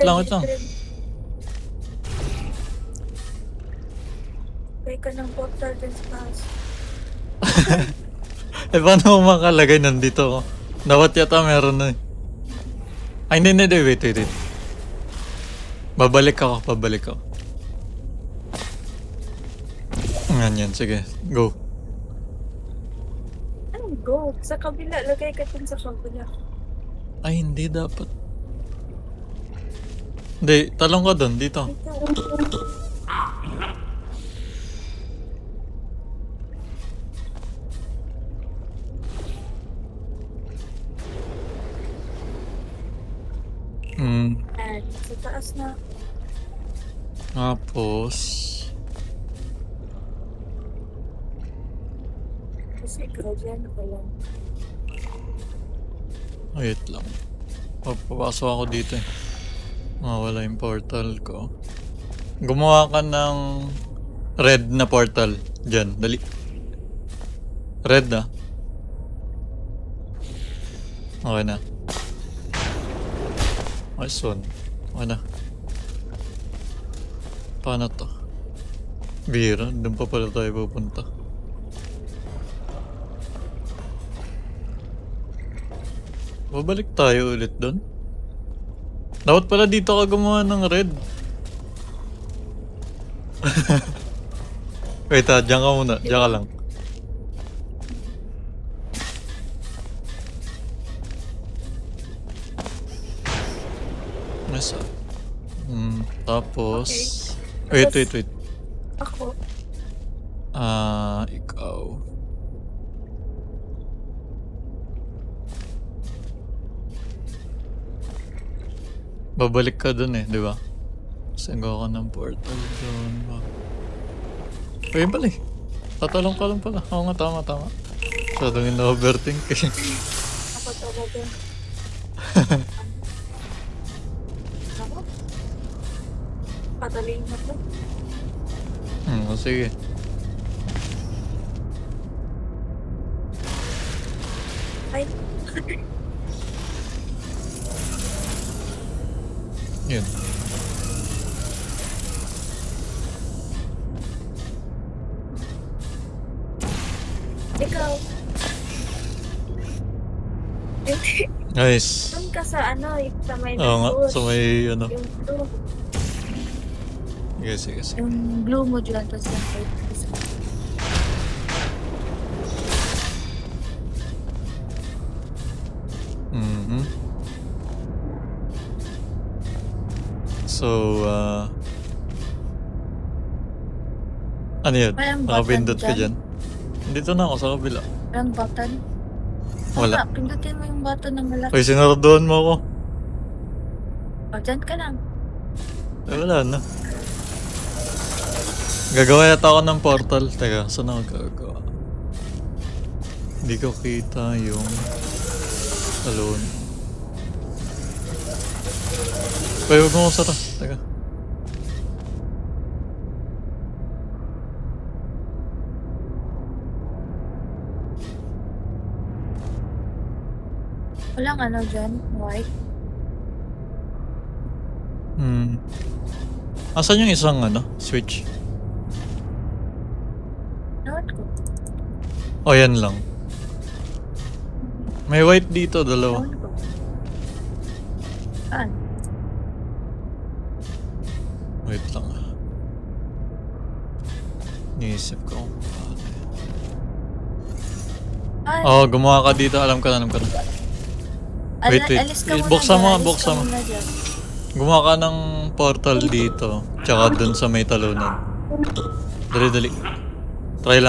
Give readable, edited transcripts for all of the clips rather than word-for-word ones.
Wait lang. Kaya ka ng portal dun sa taas. Eh, paano mo makalagay nandito ko? Dapat yata meron na eh. Ay, hindi, wait. Babalik ako. Yan, sige. Go. Anong go? Sa kabila. Lagay ka dun sa kabila. Ay, hindi dapat. Hindi, talong ka doon, dito. And sa taas na. Tapos... Kasi ikaw dyan ako lang. Wait lang. Papasok ako dito eh. Mawala yung portal ko. Gumawa ka ng red na portal. Diyan, dali. Red na. Okay na. Nice one. Okay na. Paano to? Bira, doon pa pala tayo pupunta. Babalik tayo ulit doon. Dapat pala dito ka gumawa ng red. Wait dyan ka muna. Dyan ka lang. Nice. Tapos... Okay. Wait. Ako. Ikaw. Babalik ka dun eh, di ba? Sanggaw ka ng portal dun. Uy, bali. Tatalong ka lang pala. Oo nga, tama. Masyadong in-overthink eh. Ako talaga. Ako? Pataliin na to. Sige. Ay. Yun. Ikaw. Hindi. Nice. Doon ka sa ano, sa may Oo nga, bush. so may ano. Yung blue. Sige. Yung blue mo dyan, tapos yung white. So, ano yun? Walang Nakapindot button ka dyan? Dito na ako sa kabila. Walang button. Wala. Pindutin mo yung button ng malaki. Uy, sinaraduhan mo ako. O, dyan ka lang. Wala na. Gagawa yata ako ng portal. Teka, saan ako gagawa? Hindi ko kita yung salon. Uy, huwag mo sara. Teka. Walang ano dyan, white. Asan yung isang switch? Nawat ko. O, yan lang. May white dito, dalawa. Nawat ko. Saan? Wait lang Niisip ko kung paano. Ay, Gumawa ka dito. Alam ka na. Wait. alis ka muna Buksan dyan, mo, alis buksan ka mo. muna dyan. Gumawa ka ng portal dito. Tsaka dun sa may talunan. Dali. Try.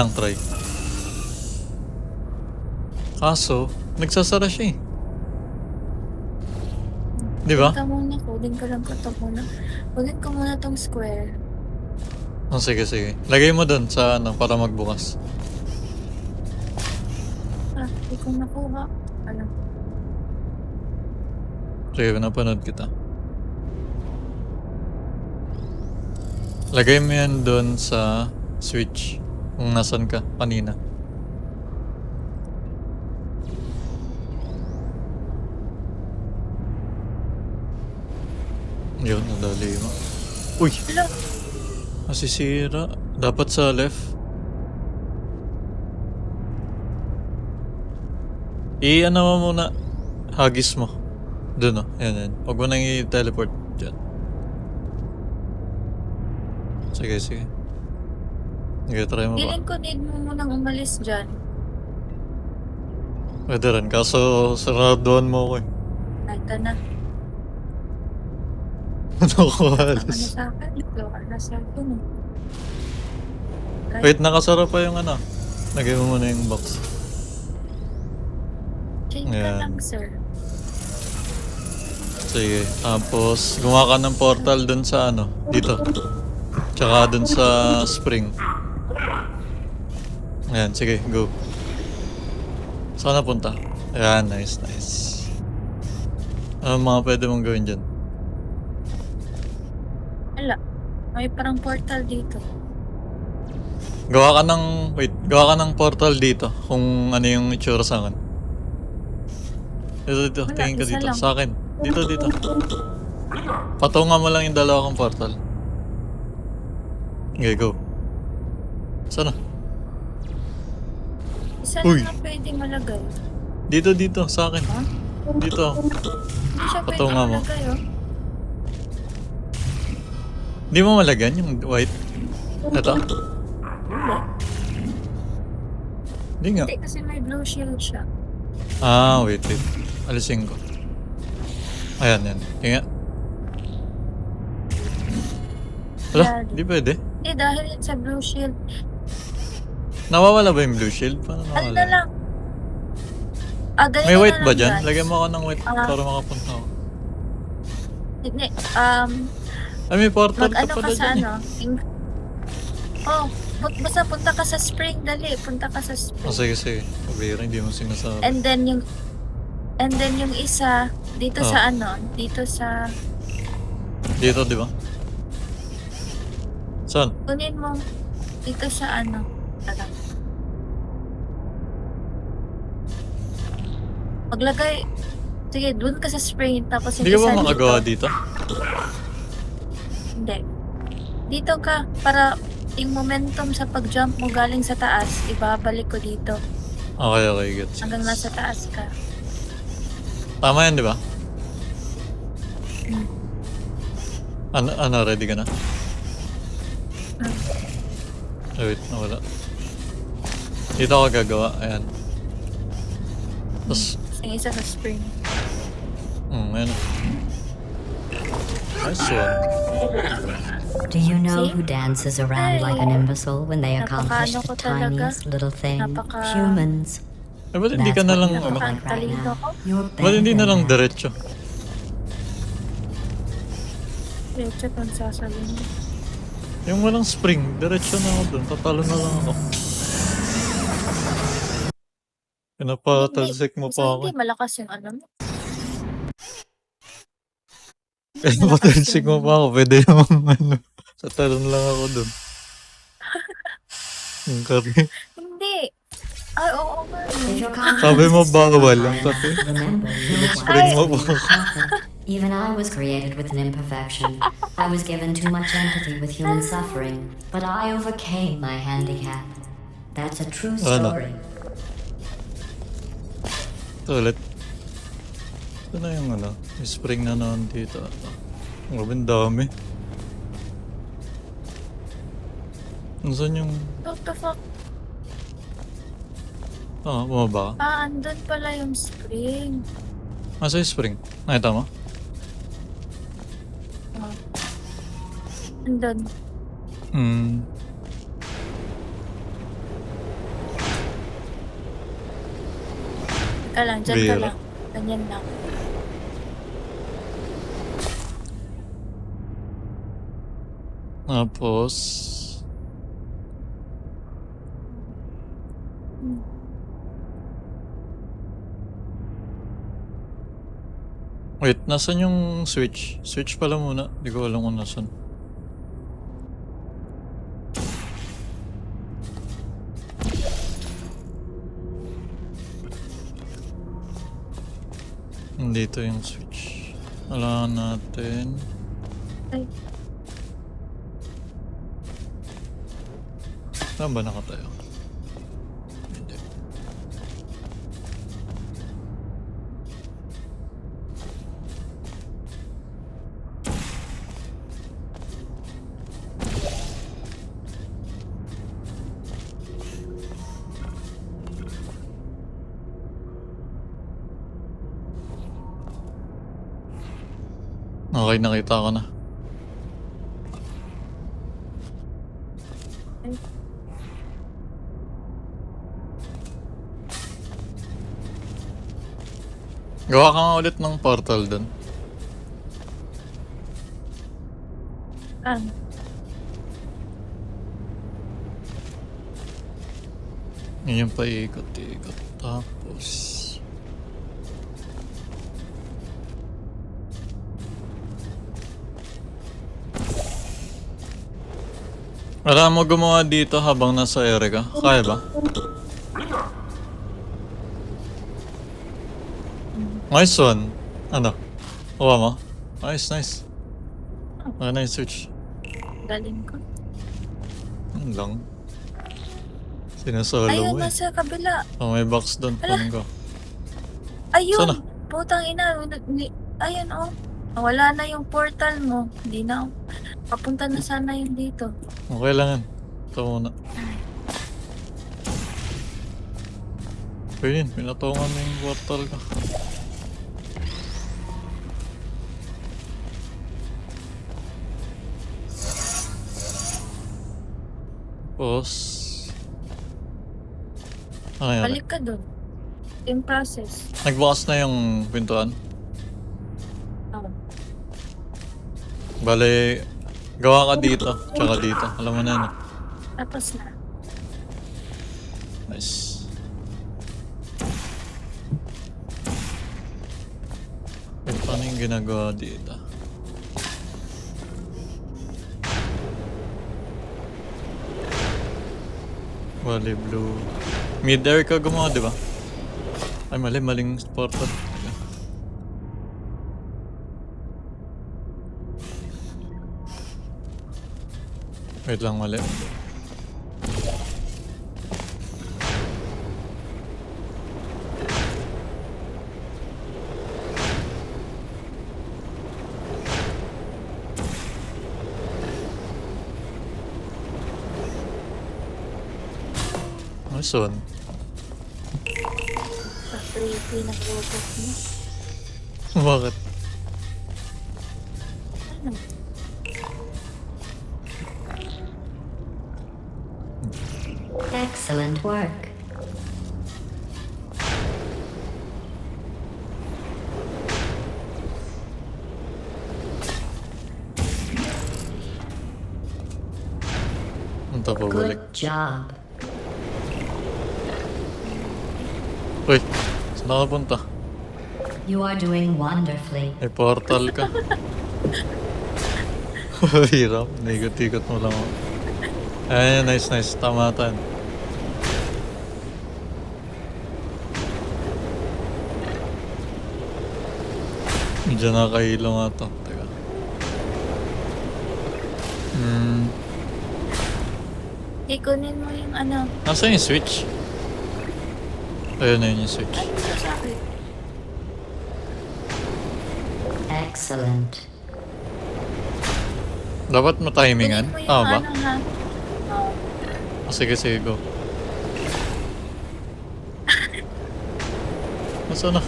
Kaso, nagsasara siya eh. Di ba? Ka muna, coding ko lang ito muna. Coding ko muna tong square. Sige. Lagay mo dun sa para magbukas. Hindi ko nakuha. Ano? Sige, napanood kita. Lagay mo yan dun sa switch. Kung nasan ka kanina. Yun, nadali mo. Uy! Hello. Masisira. Dapat sa left. I-ano mo muna. Hagis mo. Doon o. Yan, yan. Huwag mo nang i-teleport dyan. Sige, sige. Sige, try mo ba? Feeling ko need mo munang umalis dyan. Pwede rin. Kaso, saraduan mo ako eh. Ay, ka na. Ano ko Ano alis? sa akin? Lower na sa akin eh. Wait, nakasara pa yung ano. Lagay mo muna yung box. Change ka Ayan. lang, sir. Sige. Tapos, gumawa ka ng portal dun sa ano. Dito. Tsaka dun sa spring. Ayan, sige, go. Saan na punta? Ayan, nice, nice. Ano mga pwede mong gawin dyan? Wala. May parang portal dito. Gawa ka ng, wait, gawa ka ng portal dito. Kung ano yung itsura sa akin. Dito, Wala, tingin ka isa dito. lang. Sa akin. Dito. Patungan mo lang yung dalawa kong portal. Okay, go. Sana? Isa Uy. lang na pwede malagay. Dito, sa akin. Ha? Dito. Hindi siya pwede Patunga mo. malagay, oh. Di mo malagyan yung white? Ito? Hindi. Di nga. Hindi, kasi may blue shield siya. Ah, wait. Alisin ko. Ayan, yan. Tingnan. Wala, Dali. di pwede. Eh, dahil yun sa blue shield. Nawawala ba yung blue shield? Paano Ano nawala? na lang? Ganyan May na white lang, ba dyan? guys. Lagyan mo ako ng white Ah. para makapunta ako. Hindi, Ay, may portal ka mag-ano pala ka sa dyan eh. ano? Oh, basta punta ka sa spring, dali. Punta ka sa spring. Oh, sige. Pabira, hindi mo sinasabi. And then yung isa, dito Oh. sa ano? Dito sa, Dito, di ba? Saan? kunin mo, dito sa ano? Alam. Maglagay, sige, dun ka sa spring, tapos yung Hindi ka isa ba makagawa dito. dito? Hindi. Dito ka, para yung momentum sa pag-jump mo galing sa taas, ibabalik ko dito. Okay, gets. Hanggang nasa taas ka. Tama yan, di ba? Hmm. Ano, ready ka na? Hmm. Ay, wait, nawala. Dito ako gagawa, ayan. Tapos, Yung isa sa spring. ayan. Nice one. Do you know See? who dances around like an imbecile when they accomplish Napakaano the ko talaga. tiniest little thing? Napaka- Humans. Eh, ba't hindi ka na lang, That's what ano? you look like right Talino now. ko. You're Ba't hindi na better lang than that. diretso? Diretso kung sasabihin. Yung walang spring, diretso na ako dun. Tatalo na lang ako. Pinapatalsik mo Kasi pa ako. hindi malakas yung ano mo. Pinapatalsik mo pa ako. Pwede yung ano. Sa talon lang ako dun. Yung kari. Hindi. Ay, oo nga. If your Sabi mo confidence is bawal so ang high, kape. remember, you're Spring mo pa ako. perfect. Even I was created with an imperfection. I was given too much empathy with human suffering, but I overcame my handicap. That's a true Ano? story. Ito ulit. Ito na yung ano. Yung spring na naman dito. Grabe, ang dami. Nasaan yung... What the fuck? Bumaba ka? Andun pala yung spring. Nasa yung spring? Nakita mo? Andun. Ka lang, dyan ka Bira. lang. Ganyan lang. Tapos... Wait, nasan yung switch? Switch pala muna. Di ko alam kung nasan. Dito yung switch. Wala natin. Ay, Saan ba nakatayo? Hindi. Okay, nakita ko na. ay. Gawa ka nga ulit ng portal dun. Ah, Yun yung paikot-ikot. Tapos... Alam mo gumawa dito habang nasa ere ka? Kaya ba? Nice one. Ano? Kuha mo? Nice, nice. Okay, nice switch. galing ko. Yun lang. Sinasolo Ayun, mo eh. nasa kabila. Oh, may box doon. Kunin ko. Ayun! Sana? Putang ina. Ayun, oh. Wala na yung portal mo. Hindi na. Papunta na sana yung dito. Okay lang yan. Ito muna. Pwede yun. Pinatungan mo yung portal ka. Tapos... Ano yan? Balik ka dun. In process. Nagbukas na yung pintuan. Oh. Bale, gawa ka dito. Tsaka dito. Alam mo na yun. Tapos na. Nice. Wait, paano yung ginagawa dito? Bale, blue. Mid-air ka gumawa, di ba? Ay, maling portal. Wait lang, mali. Nice one. Pa-creepy na robot mo. Bakit? Ano? Excellent work. Punta pa balik. Good job. Uy, saan ka punta? You are doing wonderfully. May portal ka. Hirap. Ikot-ikot mo lang ako. Ayan, nice, nice. Tamatan. Diyan nakahilo nga to. Teka. Ikunin mo yung ano. Nasaan yung switch? Ayun na yun yung switch. Ay, ito sa akin. Excellent. Dapat matimingan? Kunin mo yung Tama ba? ano ha. Oh. Oh, sige, sige, go. Nasaan na?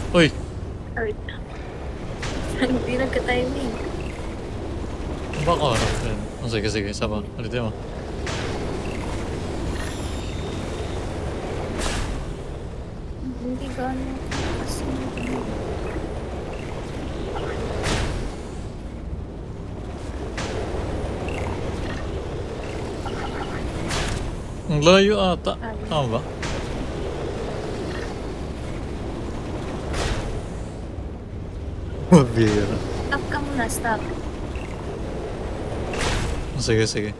Uy! Earth. Hindi nagka-timing. Baka harap din. Oh, sige, sige. Isa pa. Ulitin mo. Hindi gano'n kasi. Ang layo ata. Tama ba? Mabira. Stop ka muna, stop. Sige, sige.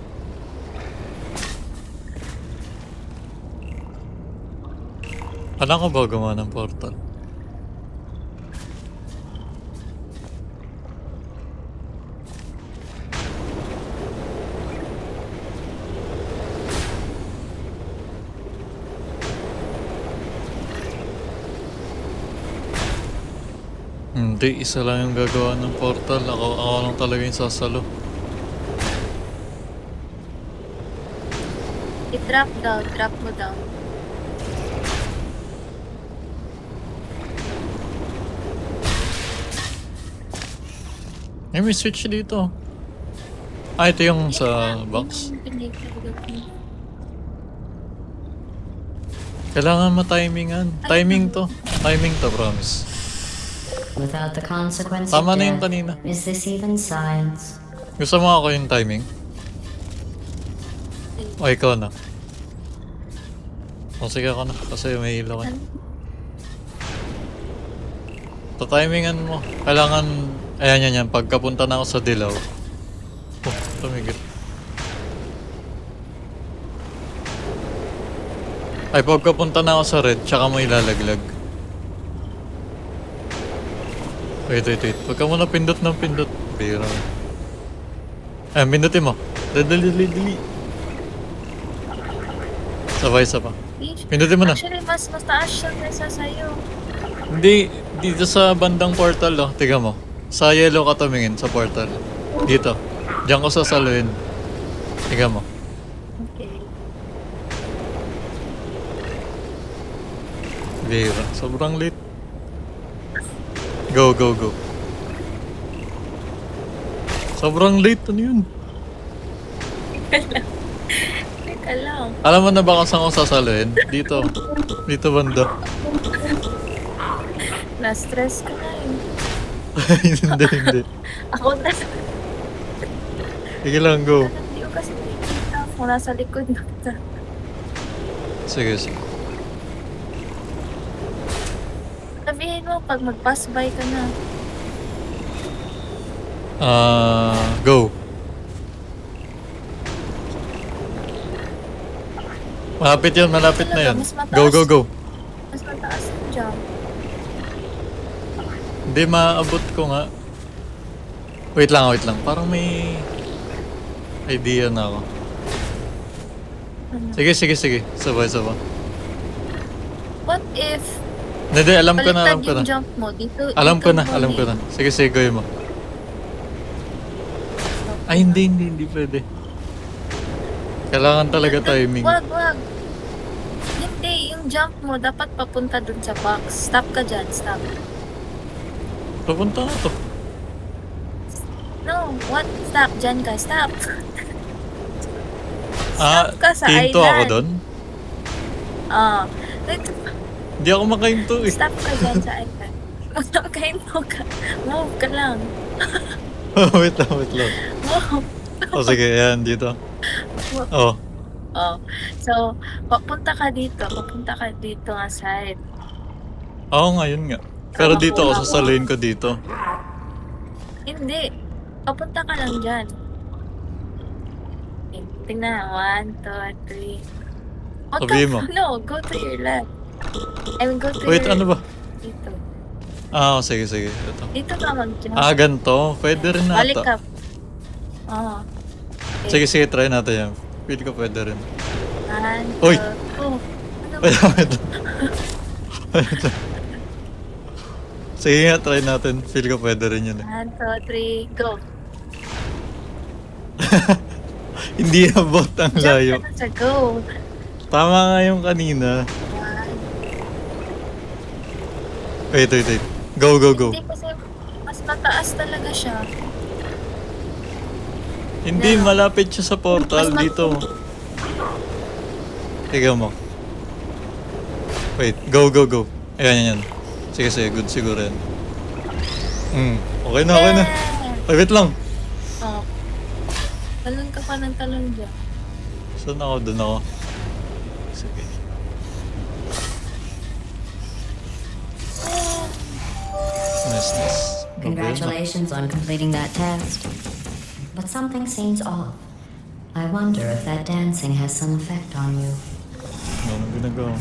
Alam ko ba gumawa ng portal? Hindi, isa lang yung gagawa ng portal. Ako lang talaga yung sasalo. I-drop down, drop mo down. May switch dito. Ah, ito yung sa box. Kailangan ma-timingan. Timing to. Timing to, promise. Without the consequence Tama of na yung death, kanina. is this even science? Gusto mo ako yung timing? O, ikaw na. O, sige ako na. Kasi may ilaw ka. Timingan mo. Kailangan... Ayan yan. Pagkapunta na ako sa dilaw. Oh, tumigil. Ay, pagkapunta na ako sa red, tsaka mo ilalaglag. Wait. Huwag ka muna pindot ng pindot. Bira. Ayan, pindutin mo. Dali. Sabay isa pa. Pindutin mo na. Actually, mas mataas siya kaysa sa'yo. Hindi, dito sa bandang portal, oh. Tiga mo. Sa yellow ka tumingin, sa portal. Dito. Diyan ko sasaluin. Tiga mo. Okay. Bira. Sobrang late. Go. Sobrang late. Ano yun? Teka lang. Alam mo na ba kung saan ko sasaluin? Dito. Dito banda. Na-stress ka na eh. Hindi. Ako na. Sige lang, go. Hindi ko kasi nakikita kung nasa likod na kita. Sige. Sabihin mo pag mag-pass by ka na. Go. Malapit na yun. Mas mataas. Go. Mas mataas yung jump. Hindi, maabot ko nga. Wait lang. Parang may idea na ako. Ano? Sige. Sabay. What if Hindi, alam ko na. yung jump mo? Dito, Alam ko na. eh. Sige, gawin mo. Ay, hindi pwede. Kailangan talaga timing. Wag. Hindi, yung jump mo dapat papunta dun sa box. Stop ka dyan, stop. Papunta na to. No, what? Stop dyan ka, stop. ka sa hinto island. ako doon? Dito, Hindi ako makahinto eh. stop ka dyan sa island. Okay, no ka. Move ka lang. wait lang. Move. O sige, yan, dito. Oh, So, papunta ka dito nga side. oo nga, yun nga. Pero dito ako, sasaluhin ko dito. Hindi. Papunta ka lang dyan. Okay, tingnan. 1, 2, 3. Sabihin mo. No, go to your left. Go to Wait, your... ano ba? Dito. Sige. Ito. Dito ka mag-jump. Ganito. Pwede rin Balik nata. ka. Okay. Sige, try natin yan. Feel ko pwede rin. 1, 2, Uy! Ano Wait lang. Sige nga, try natin. Feel ko pwede rin yun eh. 1, 2, 3, go. Hindi abot ang layo. Jump ka na sa go. Tama nga yung kanina. 1. Wait. Go. Hindi kasi mas mataas talaga siya. Hindi, malapit siya sa portal Mas dito. Tiga mo. Wait, go. Ayan. Sige, good siguro yan. Okay na. Yeah! Ay, wait lang. Talon ka pa ng talon dyan. Saan ako? Doon ako. Sige. Nice. Congratulations on completing that test. But something seems off. I wonder if that dancing has some effect on you. Ano ginagawa?